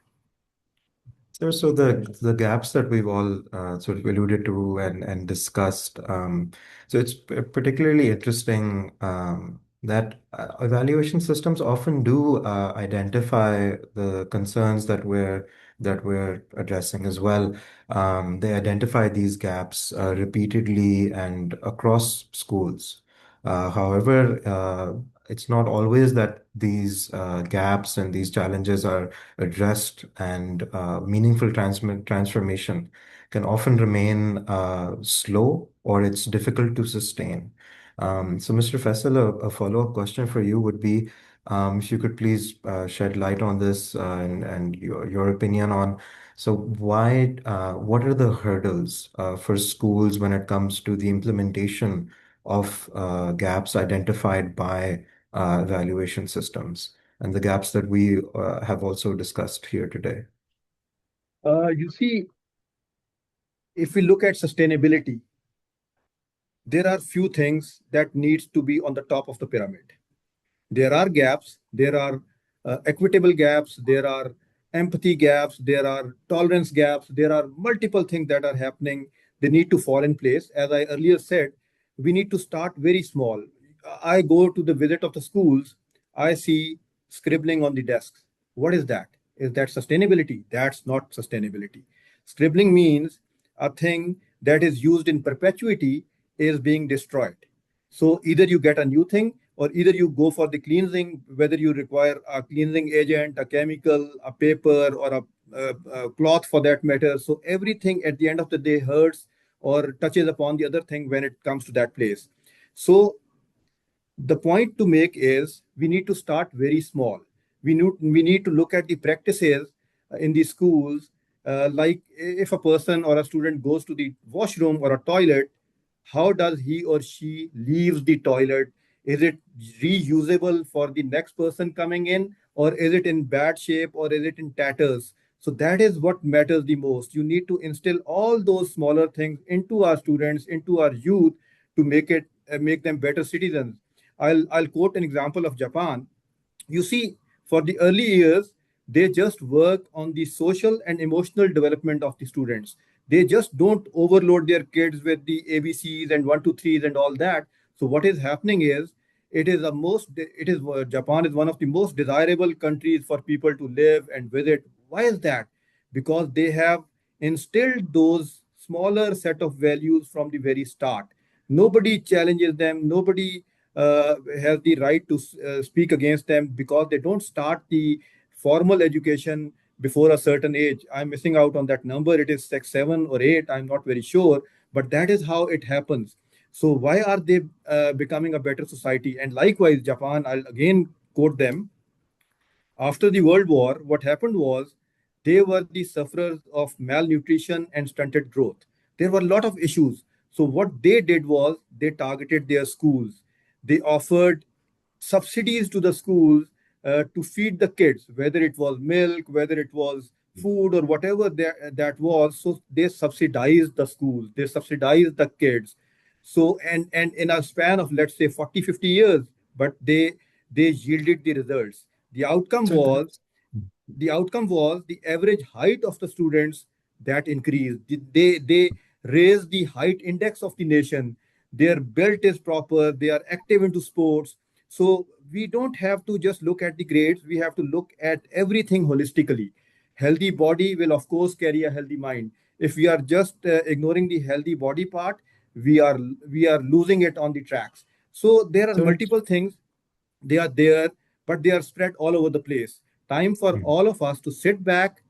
So the gaps that we've all sort of alluded to and discussed. So it's particularly interesting that evaluation systems often do identify the concerns that we're addressing as well. They identify these gaps repeatedly and across schools. However, it's not always that these gaps and these challenges are addressed, and meaningful transformation can often remain slow, or it's difficult to sustain. So, Mr. Faisal, a follow-up question for you would be, if you could please shed light on this, and your opinion on, so what are the hurdles for schools when it comes to the implementation of gaps identified by evaluation systems, and the gaps that we have also discussed here today? You see, if we look at sustainability, there are few things that needs to be on the top of the pyramid. There are gaps, there are equitable gaps, there are empathy gaps, there are tolerance gaps, there are multiple things that are happening. They need to fall in place. As I earlier said, we need to start very small. I go to the visit of the schools, I see scribbling on the desks. What is that? Is that sustainability? That's not sustainability. Scribbling means a thing that is used in perpetuity is being destroyed. So either you get a new thing, or either you go for the cleansing, whether you require a cleansing agent, a chemical, a paper, or a cloth for that matter. So everything at the end of the day hurts or touches upon the other thing when it comes to that place. So the point to make is we need to start very small. We need to look at the practices in the schools, like if a person or a student goes to the washroom or a toilet, how does he or she leaves the toilet? Is it reusable for the next person coming in, or is it in bad shape, or is it in tatters? So that is what matters the most. You need to instill all those smaller things into our students, into our youth, to make them better citizens. I'll quote an example of Japan. You see, for the early years, they just work on the social and emotional development of the students. They just don't overload their kids with the ABCs and one, two, threes and all that. So what is happening is it is Japan is one of the most desirable countries for people to live and visit. Why is that? Because they have instilled those smaller set of values from the very start. Nobody challenges them. Nobody has the right to speak against them, because they don't start the formal education before a certain age. I'm missing out on that number. It is like 7 or 8. I'm not very sure, but that is how it happens. So why are they becoming a better society? And likewise, Japan, I'll again quote them. After the World War, what happened was they were the sufferers of malnutrition and stunted growth. There were a lot of issues. So, what they did was they targeted their schools. They offered subsidies to the schools to feed the kids, whether it was milk, whether it was food, or whatever that was. So, they subsidized the schools, they subsidized the kids. So, and in a span of, let's say, 40, 50 years, but they yielded the results. the outcome So was that's the outcome was the average height of the students that increased. They raised the height index of the nation. Their belt is proper. They are active into sports. So we don't have to just look at the grades. We have to look at everything holistically. Healthy body will of course carry a healthy mind. If we are just ignoring the healthy body part, we are we are losing it on the tracks. So there are so multiple things. They are there, but they are spread all over the place. Time for mm, all of us to sit back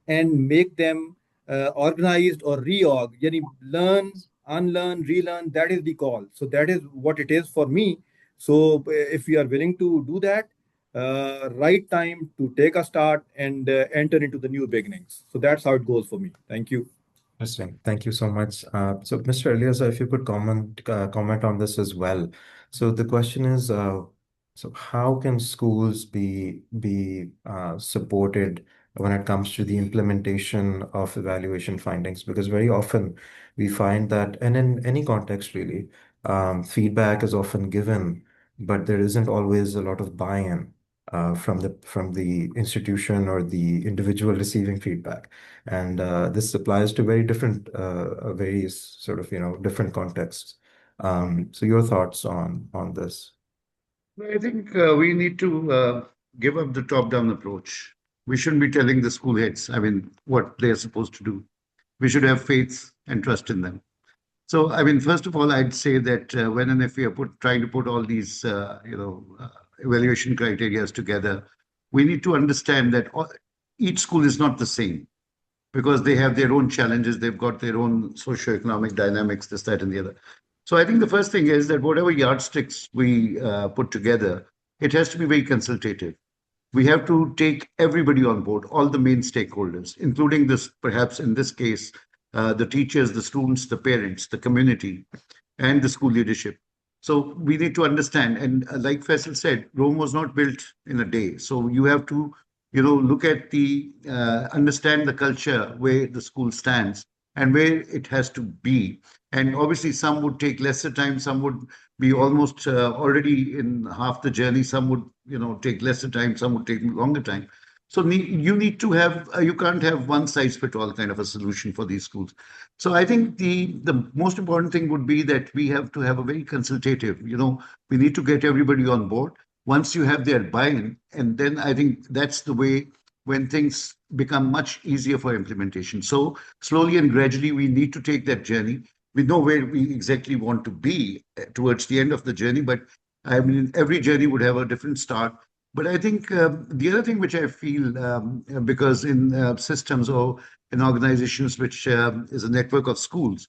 and make them organized or reorg. Yani learn, unlearn, relearn. That is the call. So that is what it is for me. So if we are willing to do that, right time to take a start and enter into the new beginnings. So that's how it goes for me. Thank you. interesting. Thank you so much. So, Mr. Elias, if you could comment on this as well. So the question is, so how can schools be supported when it comes to the implementation of evaluation findings? Because very often we find that, and in any context really, feedback is often given, but there isn't always a lot of buy-in from the institution or the individual receiving feedback. And this applies to very different, various sort of, different contexts. So your thoughts on this? I think we need to give up the top-down approach. We shouldn't be telling the school heads, I mean, what they're supposed to do. We should have faith and trust in them. So, I mean, first of all, I'd say that when and if we are trying to put all these, evaluation criteria together, we need to understand that each school is not the same because they have their own challenges. They've got their own socioeconomic dynamics, this, that, and the other. So I think the first thing is that whatever yardsticks we put together, it has to be very consultative. We have to take everybody on board, all the main stakeholders, including this, perhaps in this case, the teachers, the students, the parents, the community, and the school leadership. So we need to understand, and like Faisal said, Rome was not built in a day. So you have to, look at the understand the culture where the school stands and where it has to be. And obviously, some would take lesser time, some would be almost already in half the journey. Some would, take lesser time, some would take longer time. So you need to have, you can't have one size fit all kind of a solution for these schools. So I think the most important thing would be that we have to have a very consultative, we need to get everybody on board. Once you have their buy-in, and then I think that's the way when things become much easier for implementation. So slowly and gradually, we need to take that journey. We know where we exactly want to be towards the end of the journey, but I mean, every journey would have a different start. But I think the other thing which I feel, because in systems or in organizations which is a network of schools,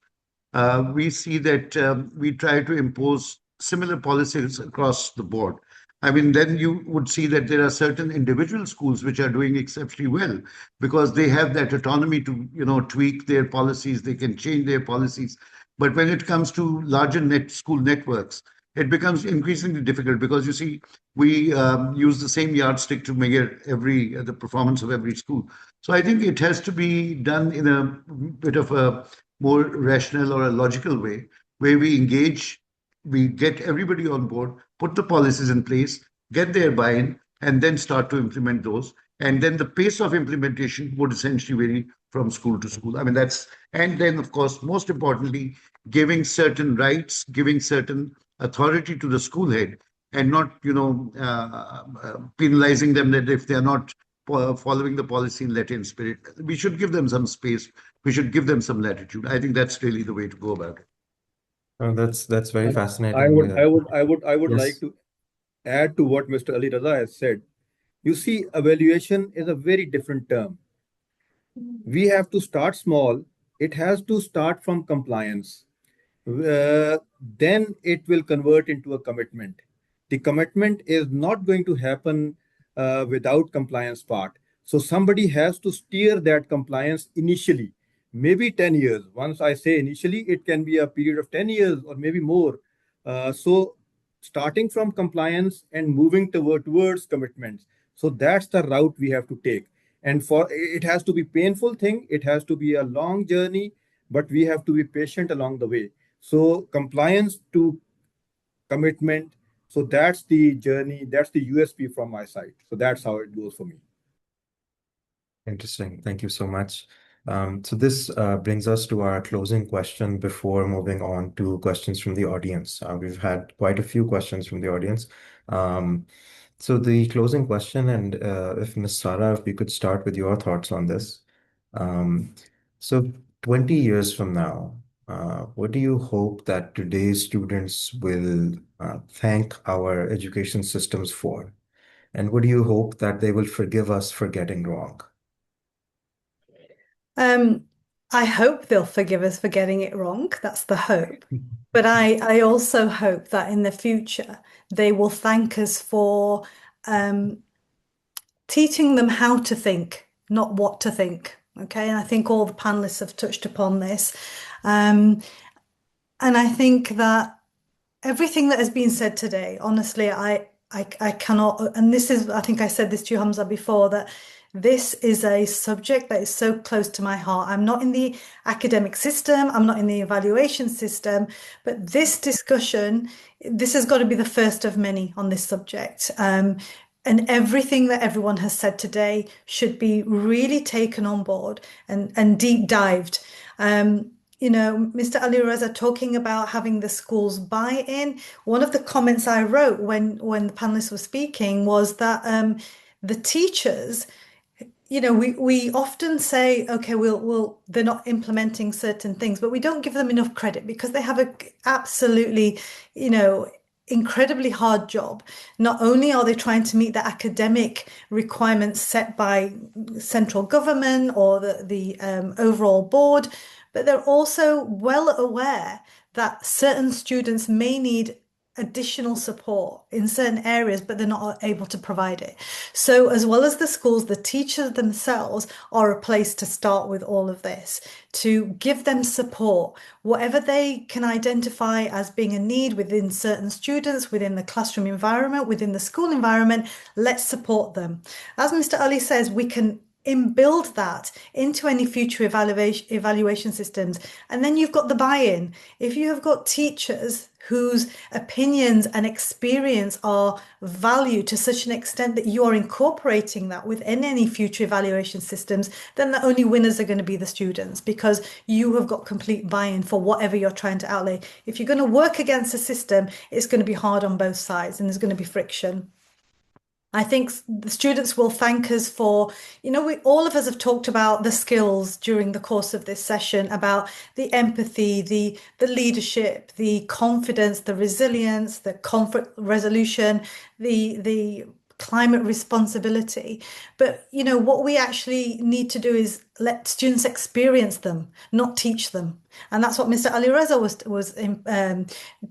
we see that we try to impose similar policies across the board. I mean, then you would see that there are certain individual schools which are doing exceptionally well because they have that autonomy to, tweak their policies. They can change their policies. But when it comes to larger school networks, it becomes increasingly difficult because you see, we use the same yardstick to measure the performance of every school. So I think it has to be done in a bit of a more rational or a logical way, where we engage, we get everybody on board, put the policies in place, get their buy-in, and then start to implement those. And then the pace of implementation would essentially vary from school to school. I mean, and then of course, most importantly, giving certain rights, giving certain authority to the school head, and not, penalizing them that if they're not following the policy in letter and spirit. We should give them some space. We should give them some latitude. I think that's really the way to go about it. Oh, that's very And fascinating. I would like Yes. to add to what Mr. Ali Raza has said. You see, evaluation is a very different term. We have to start small. It has to start from compliance. Then it will convert into a commitment. The commitment is not going to happen without compliance part. So somebody has to steer that compliance initially, maybe 10 years. Once I say initially, it can be a period of 10 years or maybe more. So starting from compliance and moving towards commitments. So that's the route we have to take. And for it has to be painful thing. It has to be a long journey, but we have to be patient along the way. So compliance to commitment. So that's the journey. That's the USP from my side. So that's how it goes for me. Interesting. Thank you so much. So this brings us to our closing question before moving on to questions from the audience. We've had quite a few questions from the audience. So the closing question, and if Ms. Sara, if we could start with your thoughts on this. Um, so 20 years from now, what do you hope that today's students will thank our education systems for? And what do you hope that they will forgive us for getting wrong? I hope they'll forgive us for getting it wrong. That's the hope. But I also hope that in the future they will thank us for teaching them how to think, not what to think. Okay, and I think all the panelists have touched upon this. And I think that everything that has been said today, honestly, I cannot, and this is, I think I said this to you, Hamza, before, that this is a subject that is so close to my heart. I'm not in the academic system, I'm not in the evaluation system, but this discussion, this has got to be the first of many on this subject. And everything that everyone has said today should be really taken on board and deep dived. Mr. Ali Reza talking about having the schools buy in. One of the comments I wrote when the panelists were speaking was that the teachers, we often say, okay, they're not implementing certain things, but we don't give them enough credit because they have a absolutely, incredibly hard job. Not only are they trying to meet the academic requirements set by central government or the overall board, but they're also well aware that certain students may need additional support in certain areas, but they're not able to provide it. So as well as the schools, the teachers themselves are a place to start with all of this, to give them support, whatever they can identify as being a need within certain students, within the classroom environment, within the school environment, let's support them. As Mr. Ali says, we can build that into any future evaluation systems. And then you've got the buy-in. If you have got teachers whose opinions and experience are valued to such an extent that you are incorporating that within any future evaluation systems, then the only winners are going to be the students because you have got complete buy-in for whatever you're trying to outlay. If you're going to work against a system, it's going to be hard on both sides and there's going to be friction. I think the students will thank us for, all of us have talked about the skills during the course of this session, about the empathy, the leadership, the confidence, the resilience, the conflict resolution, the climate responsibility. But, what we actually need to do is let students experience them, not teach them. And that's what Mr. Ali Reza was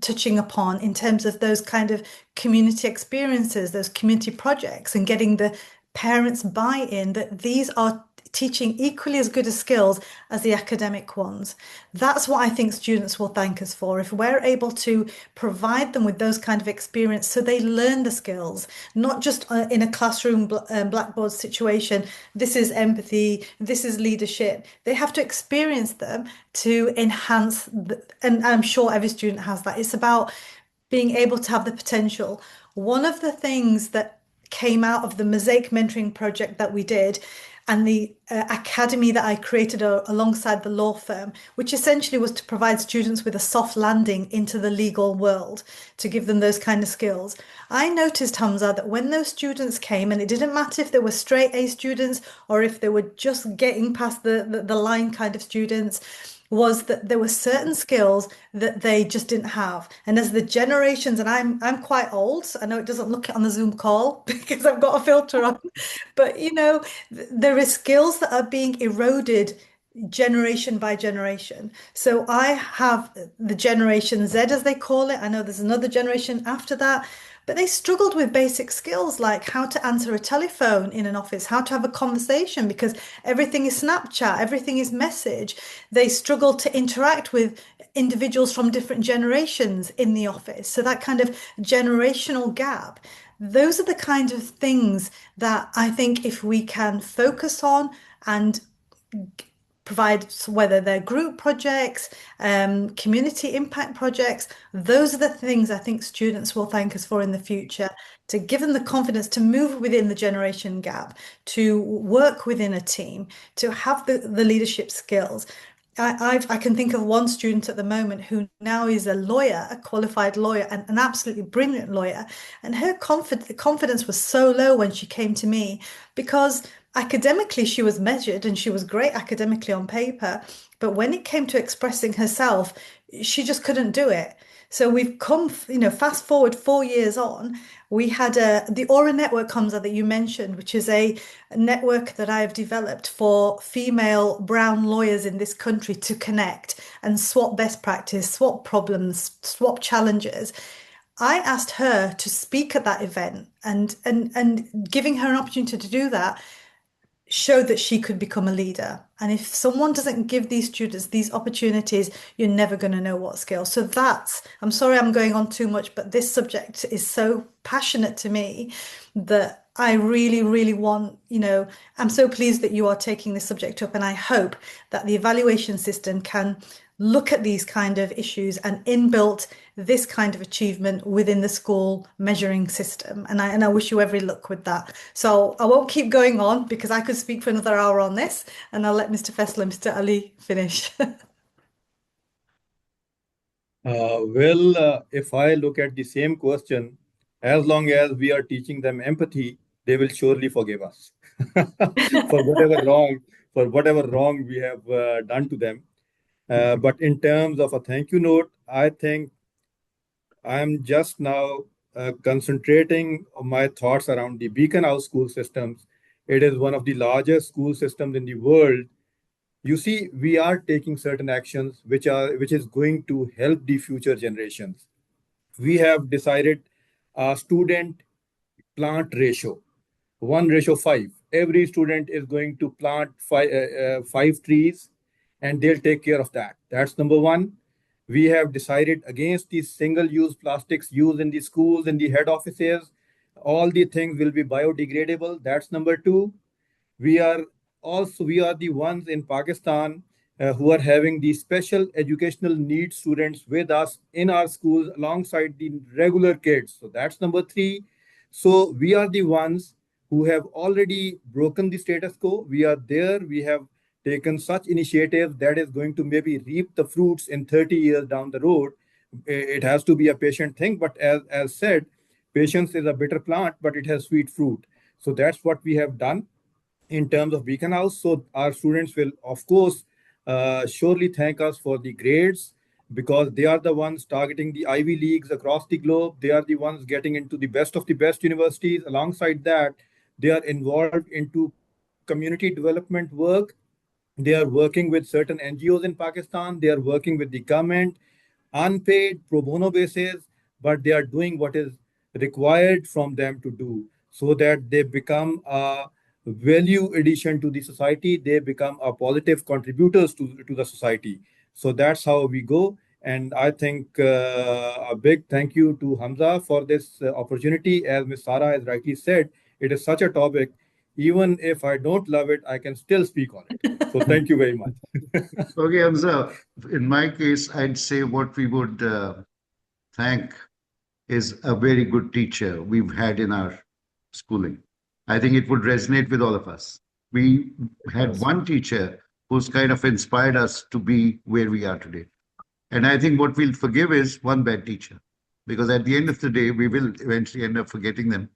touching upon in terms of those kind of community experiences, those community projects, and getting the parents buy-in that these are teaching equally as good as skills as the academic ones. That's what I think students will thank us for. If we're able to provide them with those kind of experience so they learn the skills, not just in a classroom blackboard situation, this is empathy, this is leadership. They have to experience them to enhance, and I'm sure every student has that. It's about being able to have the potential. One of the things that came out of the Mosaic mentoring project that we did and the academy that I created alongside the law firm, which essentially was to provide students with a soft landing into the legal world, to give them those kind of skills. I noticed, Hamza, that when those students came, and it didn't matter if they were straight A students or if they were just getting past the line kind of students, was that there were certain skills that they just didn't have. And as the generations, and I'm quite old, so I know it doesn't look it on the Zoom call because I've got a filter on, but there is skills that are being eroded generation by generation. So I have the Generation Z, as they call it. I know there's another generation after that, but they struggled with basic skills like how to answer a telephone in an office, how to have a conversation, because everything is Snapchat, everything is message. They struggled to interact with individuals from different generations in the office. So that kind of generational gap. Those are the kind of things that I think if we can focus on and provide, whether they're group projects, community impact projects, those are the things I think students will thank us for in the future, to give them the confidence to move within the generation gap, to work within a team, to have the leadership skills. I can think of one student at the moment who now is a lawyer, a qualified lawyer, and an absolutely brilliant lawyer. And her confidence was so low when she came to me because academically she was measured and she was great academically on paper. But when it came to expressing herself, she just couldn't do it. So we've come, fast forward 4 years on, we had the Aura Network, Hamza, that you mentioned, which is a network that I have developed for female brown lawyers in this country to connect and swap best practice, swap problems, swap challenges. I asked her to speak at that event, and giving her an opportunity to do that showed that she could become a leader. And if someone doesn't give these students these opportunities, you're never going to know what skill. So I'm sorry I'm going on too much, but this subject is so passionate to me that I really, really want, I'm so pleased that you are taking this subject up. And I hope that the evaluation system can look at these kind of issues and inbuilt this kind of achievement within the school measuring system. And I wish you every luck with that. So I won't keep going on because I could speak for another hour on this, and I'll let Mr. Faisal and Mr. Ali finish. If I look at the same question, as long as we are teaching them empathy, they will surely forgive us for whatever wrong we have done to them. But in terms of a thank you note, I think I'm just now concentrating my thoughts around the Beaconhouse School Systems. It is one of the largest school systems in the world. You see, we are taking certain actions which is going to help the future generations. We have decided a student plant ratio, 1:5. Every student is going to plant five trees, and they'll take care of that. That's number one. We have decided against these single-use plastics used in the schools, in the head offices. All the things will be biodegradable. That's number two. We are the ones in Pakistan who are having the special educational needs students with us in our schools alongside the regular kids. So that's number three. So we are the ones who have already broken the status quo. We are there. We have taken such initiatives that is going to maybe reap the fruits in 30 years down the road. It has to be a patient thing, but as said, patience is a bitter plant, but it has sweet fruit. So that's what we have done in terms of Beaconhouse. So our students will, of course, surely thank us for the grades, because they are the ones targeting the Ivy Leagues across the globe. They are the ones getting into the best of the best universities. Alongside that, they are involved into community development work. They are working with certain NGOs in Pakistan. They are working with the government, unpaid pro bono basis, but they are doing what is required from them to do so that they become a value addition to the society. They become a positive contributors to the society. So that's how we go. And I think a big thank you to Hamza for this opportunity. As Ms. Sara has rightly said, it is such a topic. Even if I don't love it, I can still speak on it. So thank you very much. Okay, Hamza, in my case, I'd say what we would thank is a very good teacher we've had in our schooling. I think it would resonate with all of us. We had one teacher who's kind of inspired us to be where we are today. And I think what we'll forgive is one bad teacher, because at the end of the day, we will eventually end up forgiving them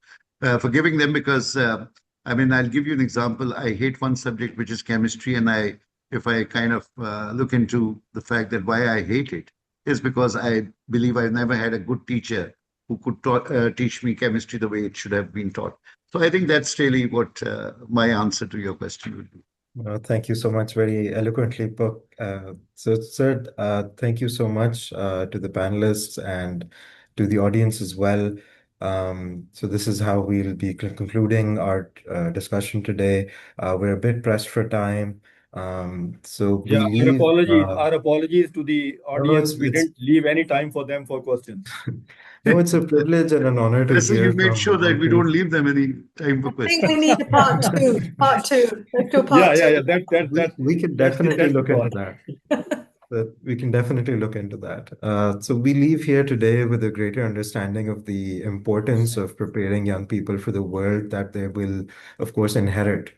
because, I'll give you an example. I hate one subject, which is chemistry, and I if I kind of look into the fact that why I hate it is because I believe I've never had a good teacher who could teach me chemistry the way it should have been taught. So I think that's really what my answer to your question would be. Thank you so much, very eloquently put. So, sir, thank you so much to the panelists and to the audience as well. So this is how we'll be concluding our discussion today. We're a bit pressed for time. So we Yeah, leave. our apologies to the No, audience. We didn't leave any time for them for questions. no, it's a privilege and an honor to So you hear made from sure that all we three. don't leave them any time for I think questions. we need a part two. Part two. Let's do a part Yeah. two. We can That's definitely the look into part. that. We can definitely look into that. So we leave here today with a greater understanding of the importance of preparing young people for the world that they will, of course, inherit.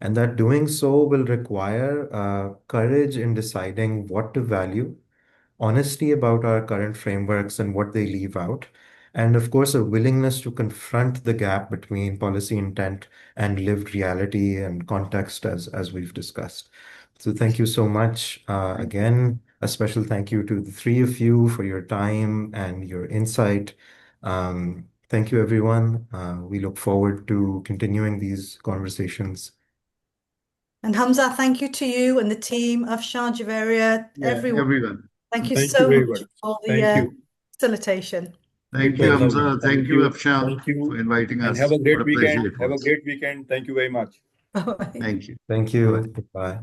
And that doing so will require courage in deciding what to value, honesty about our current frameworks and what they leave out, and of course, a willingness to confront the gap between policy intent and lived reality and context, as we've discussed. So, thank you so much. Again, a special thank you to the three of you for your time and your insight. Thank you, everyone. We look forward to continuing these conversations. And Hamza, thank you to you and the team of Shah Javeria, everyone. Everyone. Thank you Thank so you very much much. for Thank the you. facilitation. Thank It you, was lovely. Hamza. Thank you, Afshan, Thank you. for inviting And us. have a What great a pleasure weekend. it Have a was. great weekend. Thank you very much. Thank you. Thank you. Bye.